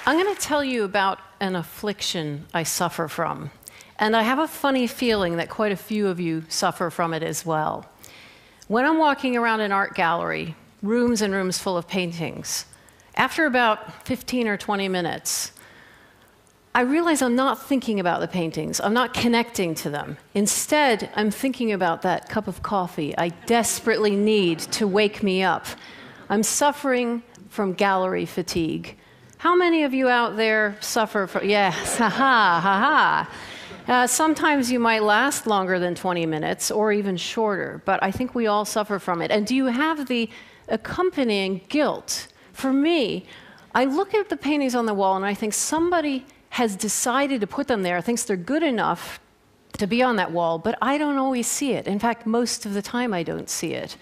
I'm going to tell you about an affliction I suffer from. And I have a funny feeling that quite a few of you suffer from it as well. When I'm walking around an art gallery, rooms and rooms full of paintings, after about 15 or 20 minutes, I realize I'm not thinking about the paintings. I'm not connecting to them. Instead, I'm thinking about that cup of coffee I desperately need to wake me up. I'm suffering from gallery fatigue. How many of you out there suffer from, yes, ha ha, ha ha. Sometimes you might last longer than 20 minutes or even shorter, but I think we all suffer from it. And do you have the accompanying guilt? For me, I look at the paintings on the wall and I think somebody has decided to put them there, thinks they're good enough to be on that wall, but I don't always see it. In fact, most of the time I don't see it.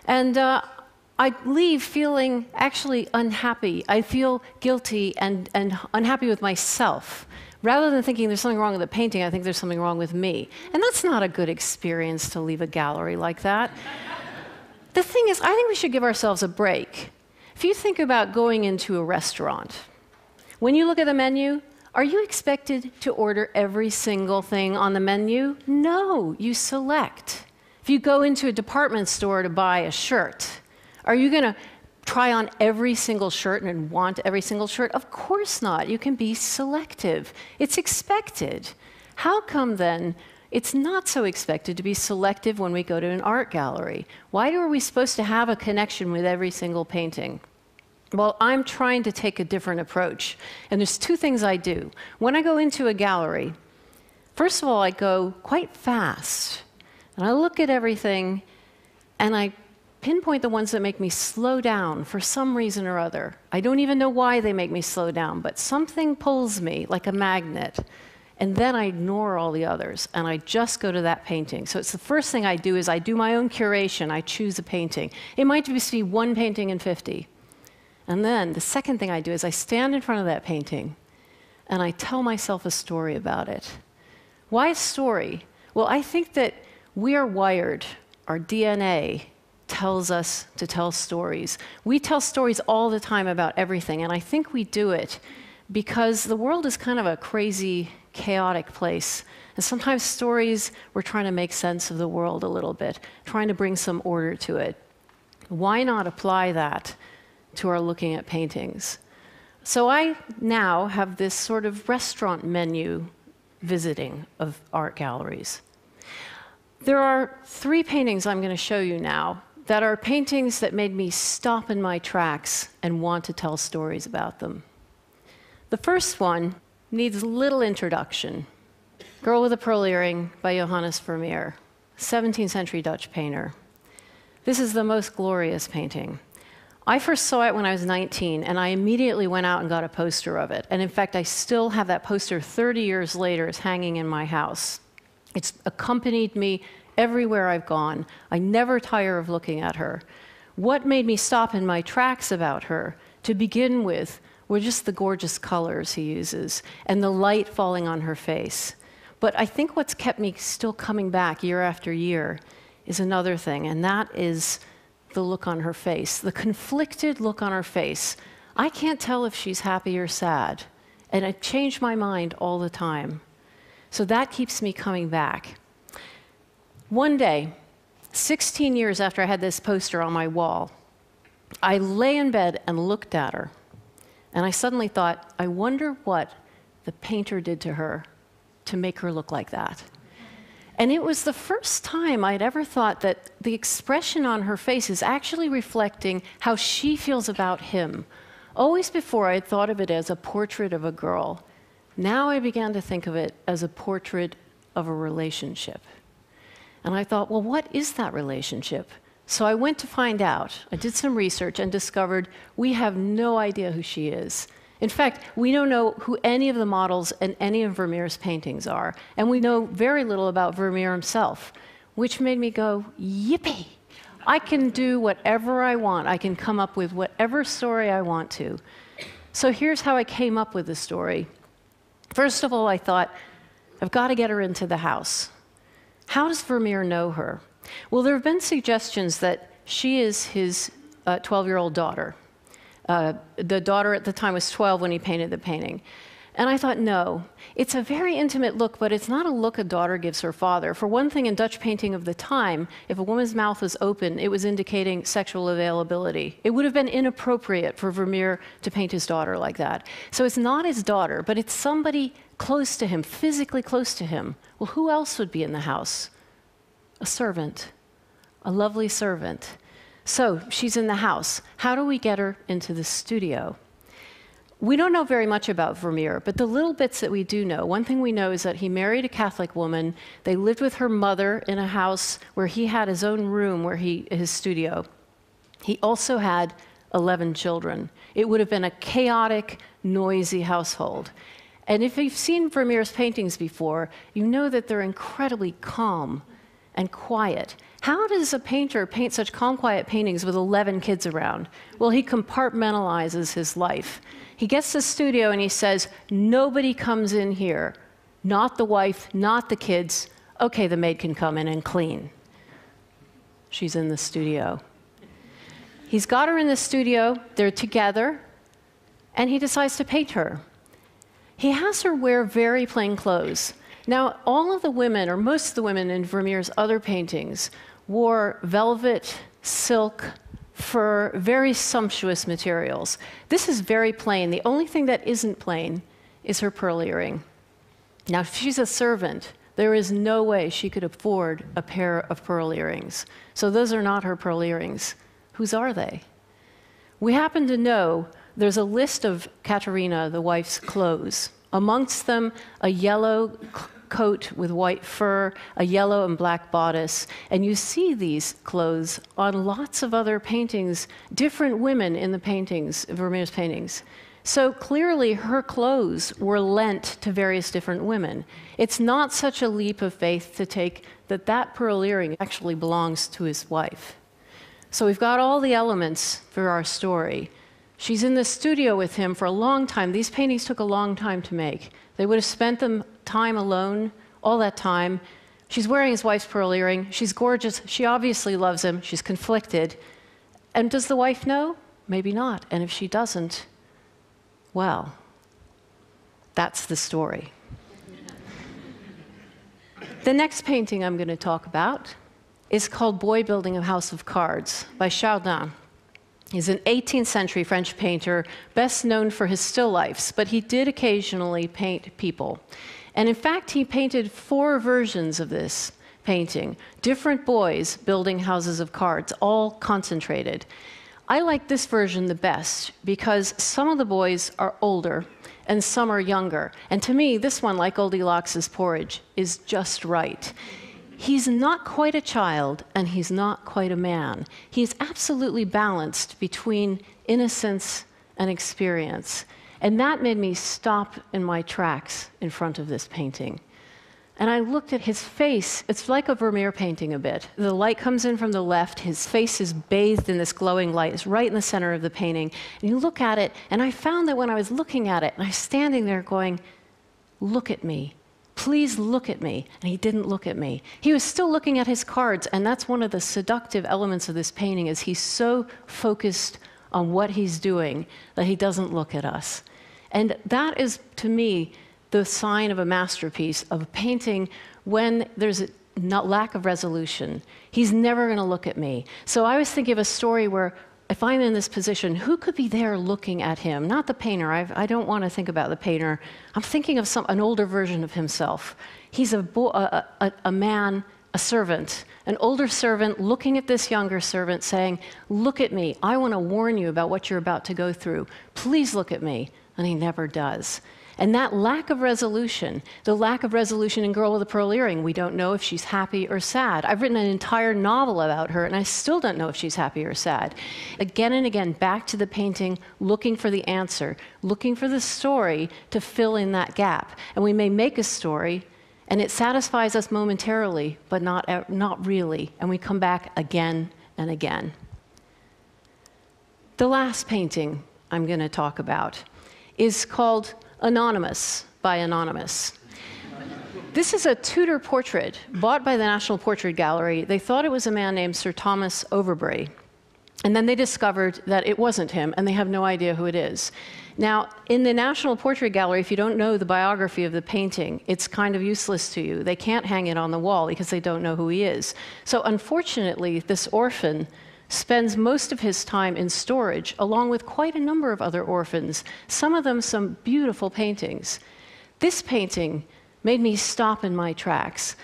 And I leave feeling actually unhappy. I feel guilty and unhappy with myself. Rather than thinking there's something wrong with the painting, I think there's something wrong with me. And that's not a good experience to leave a gallery like that. The thing is, I think we should give ourselves a break. If you think about going into a restaurant, when you look at the menu, are you expected to order every single thing on the menu? No, you select. If you go into a department store to buy a shirt, are you going to try on every single shirt and want every single shirt? Of course not. You can be selective. It's expected. How come then it's not so expected to be selective when we go to an art gallery? Why are we supposed to have a connection with every single painting? Well, I'm trying to take a different approach. And there's two things I do. When I go into a gallery, first of all, I go quite fast. And I look at everything, and I pinpoint the ones that make me slow down for some reason or other. I don't even know why they make me slow down, but something pulls me like a magnet. And then I ignore all the others, and I just go to that painting. So it's the first thing I do is I do my own curation. I choose a painting. It might just be one painting in 50. And then the second thing I do is I stand in front of that painting, and I tell myself a story about it. Why a story? Well, I think that we are wired, our DNA tells us to tell stories. We tell stories all the time about everything, and I think we do it because the world is kind of a crazy, chaotic place. And sometimes stories, we're trying to make sense of the world a little bit, trying to bring some order to it. Why not apply that to our looking at paintings? So I now have this sort of restaurant menu visiting of art galleries. There are 3 paintings I'm going to show you now that are paintings that made me stop in my tracks and want to tell stories about them. The first one needs little introduction. Girl with a Pearl Earring by Johannes Vermeer, 17th century Dutch painter. This is the most glorious painting. I first saw it when I was 19, and I immediately went out and got a poster of it. And in fact, I still have that poster 30 years later. It's hanging in my house. It's accompanied me everywhere I've gone. I never tire of looking at her. What made me stop in my tracks about her, to begin with, were just the gorgeous colors he uses and the light falling on her face. But I think what's kept me still coming back year after year is another thing, and that is the look on her face, the conflicted look on her face. I can't tell if she's happy or sad, and I change my mind all the time. So that keeps me coming back. One day, 16 years after I had this poster on my wall, I lay in bed and looked at her, and I suddenly thought, I wonder what the painter did to her to make her look like that. And it was the first time I'd ever thought that the expression on her face is actually reflecting how she feels about him. Always before, I had thought of it as a portrait of a girl. Now I began to think of it as a portrait of a relationship. And I thought, well, what is that relationship? So I went to find out. I did some research and discovered we have no idea who she is. In fact, we don't know who any of the models in any of Vermeer's paintings are. And we know very little about Vermeer himself, which made me go, yippee! I can do whatever I want. I can come up with whatever story I want to. So here's how I came up with the story. First of all, I thought, I've got to get her into the house. How does Vermeer know her? Well, there have been suggestions that she is his 12-year-old daughter. The daughter at the time was 12 when he painted the painting. And I thought, no, it's a very intimate look, but it's not a look a daughter gives her father. For one thing, in Dutch painting of the time, if a woman's mouth was open, it was indicating sexual availability. It would have been inappropriate for Vermeer to paint his daughter like that. So it's not his daughter, but it's somebody close to him, physically close to him. Well, who else would be in the house? A servant, a lovely servant. So she's in the house. How do we get her into the studio? We don't know very much about Vermeer, but the little bits that we do know, one thing we know is that he married a Catholic woman. They lived with her mother in a house where he had his own room, his studio. He also had 11 children. It would have been a chaotic, noisy household. And if you've seen Vermeer's paintings before, you know that they're incredibly calm and quiet. How does a painter paint such calm, quiet paintings with 11 kids around? Well, he compartmentalizes his life. He gets to the studio and he says, nobody comes in here. Not the wife, not the kids. Okay, the maid can come in and clean. She's in the studio. He's got her in the studio, they're together, and he decides to paint her. He has her wear very plain clothes. Now, all of the women, or most of the women in Vermeer's other paintings, wore velvet, silk, fur, very sumptuous materials. This is very plain. The only thing that isn't plain is her pearl earring. Now, if she's a servant, there is no way she could afford a pair of pearl earrings. So those are not her pearl earrings. Whose are they? We happen to know there's a list of Katerina, the wife's clothes. Amongst them, a yellow coat with white fur, a yellow and black bodice. And you see these clothes on lots of other paintings, different women in the paintings, Vermeer's paintings. So clearly her clothes were lent to various different women. It's not such a leap of faith to take that that pearl earring actually belongs to his wife. So we've got all the elements for our story. She's in the studio with him for a long time. These paintings took a long time to make. They would have spent them time alone, all that time. She's wearing his wife's pearl earring. She's gorgeous. She obviously loves him. She's conflicted. And does the wife know? Maybe not. And if she doesn't, well, that's the story. The next painting I'm going to talk about is called Boy Building a House of Cards by Chardin. He's an 18th century French painter, best known for his still lifes, but he did occasionally paint people. And in fact, he painted 4 versions of this painting, different boys building houses of cards, all concentrated. I like this version the best because some of the boys are older and some are younger. And to me, this one, like Goldilocks' porridge, is just right. He's not quite a child, and he's not quite a man. He's absolutely balanced between innocence and experience. And that made me stop in my tracks in front of this painting. And I looked at his face. It's like a Vermeer painting a bit. The light comes in from the left. His face is bathed in this glowing light. It's right in the center of the painting. And you look at it, and I found that when I was looking at it, and I was standing there going, look at me. Please look at me. And he didn't look at me. He was still looking at his cards, and that's one of the seductive elements of this painting is he's so focused on what he's doing that he doesn't look at us. And that is, to me, the sign of a masterpiece, of a painting when there's a lack of resolution. He's never going to look at me. So I was thinking of a story where if I'm in this position, who could be there looking at him? Not the painter. I don't want to think about the painter. I'm thinking of an older version of himself. He's a man, a servant, an older servant looking at this younger servant saying, look at me. I want to warn you about what you're about to go through. Please look at me. And he never does. And that lack of resolution, the lack of resolution in Girl with a Pearl Earring, we don't know if she's happy or sad. I've written an entire novel about her, and I still don't know if she's happy or sad. Again and again, back to the painting, looking for the answer, looking for the story to fill in that gap. And we may make a story, and it satisfies us momentarily, but not really. And we come back again and again. The last painting I'm going to talk about is called Anonymous by Anonymous. This is a Tudor portrait bought by the National Portrait Gallery. They thought it was a man named Sir Thomas Overbury. And then they discovered that it wasn't him, and they have no idea who it is. Now, in the National Portrait Gallery, if you don't know the biography of the painting, it's kind of useless to you. They can't hang it on the wall because they don't know who he is. So unfortunately, this orphan spends most of his time in storage, along with quite a number of other orphans, some of them some beautiful paintings. This painting made me stop in my tracks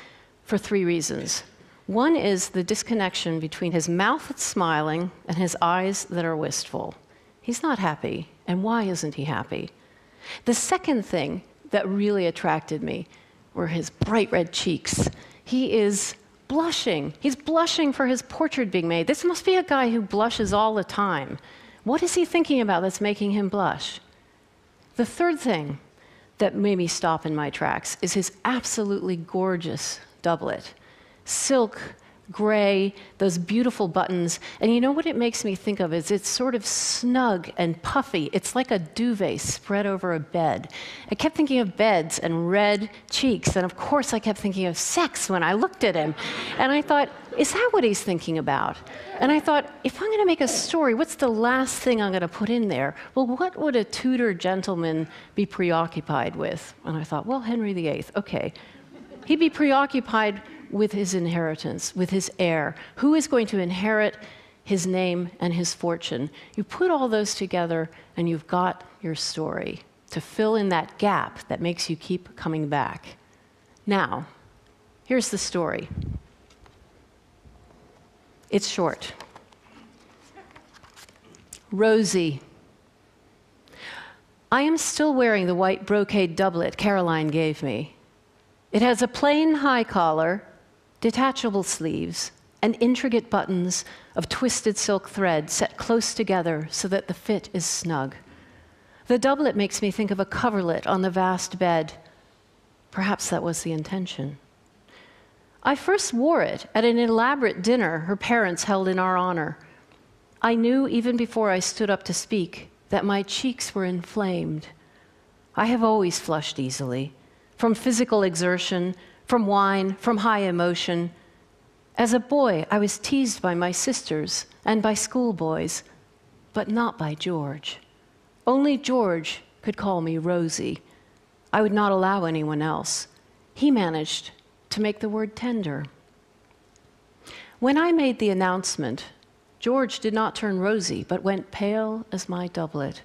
for 3 reasons. One is the disconnection between his mouth that's smiling and his eyes that are wistful. He's not happy, and why isn't he happy? The second thing that really attracted me were his bright red cheeks. He is blushing. He's blushing for his portrait being made. This must be a guy who blushes all the time. What is he thinking about that's making him blush? The third thing that made me stop in my tracks is his absolutely gorgeous doublet. Silk, gray, those beautiful buttons. And you know what it makes me think of is it's sort of snug and puffy. It's like a duvet spread over a bed. I kept thinking of beds and red cheeks, and of course I kept thinking of sex when I looked at him. And I thought, is that what he's thinking about? And I thought, if I'm going to make a story, what's the last thing I'm going to put in there? Well, what would a Tudor gentleman be preoccupied with? And I thought, well, Henry VIII, okay. He'd be preoccupied with his inheritance, with his heir. Who is going to inherit his name and his fortune? You put all those together, and you've got your story to fill in that gap that makes you keep coming back. Now, here's the story. It's short. Rosie. I am still wearing the white brocade doublet Caroline gave me. It has a plain high collar, detachable sleeves, and intricate buttons of twisted silk thread set close together so that the fit is snug. The doublet makes me think of a coverlet on the vast bed. Perhaps that was the intention. I first wore it at an elaborate dinner her parents held in our honor. I knew even before I stood up to speak that my cheeks were inflamed. I have always flushed easily, from physical exertion, from wine, from high emotion. As a boy, I was teased by my sisters and by schoolboys, but not by George. Only George could call me Rosie. I would not allow anyone else. He managed to make the word tender. When I made the announcement, George did not turn rosy, but went pale as my doublet.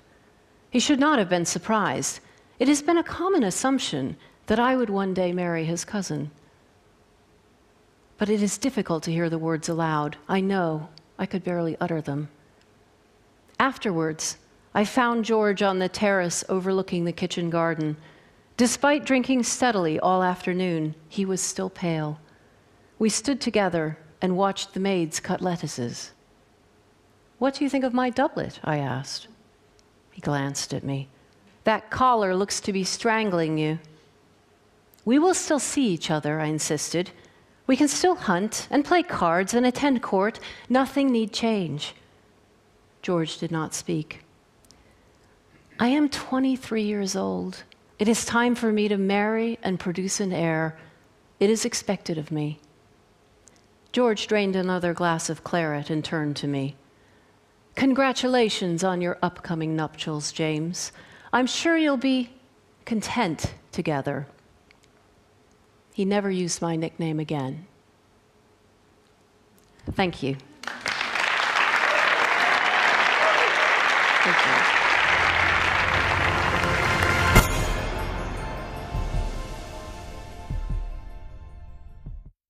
He should not have been surprised. It has been a common assumption that I would one day marry his cousin. But it is difficult to hear the words aloud. I know I could barely utter them. Afterwards, I found George on the terrace overlooking the kitchen garden. Despite drinking steadily all afternoon, he was still pale. We stood together and watched the maids cut lettuces. "What do you think of my doublet?" I asked. He glanced at me. "That collar looks to be strangling you." "We will still see each other," I insisted. "We can still hunt and play cards and attend court. Nothing need change." George did not speak. "I am 23 years old. It is time for me to marry and produce an heir. It is expected of me." George drained another glass of claret and turned to me. "Congratulations on your upcoming nuptials, James. I'm sure you'll be content together." He never used my nickname again. Thank you. Thank you.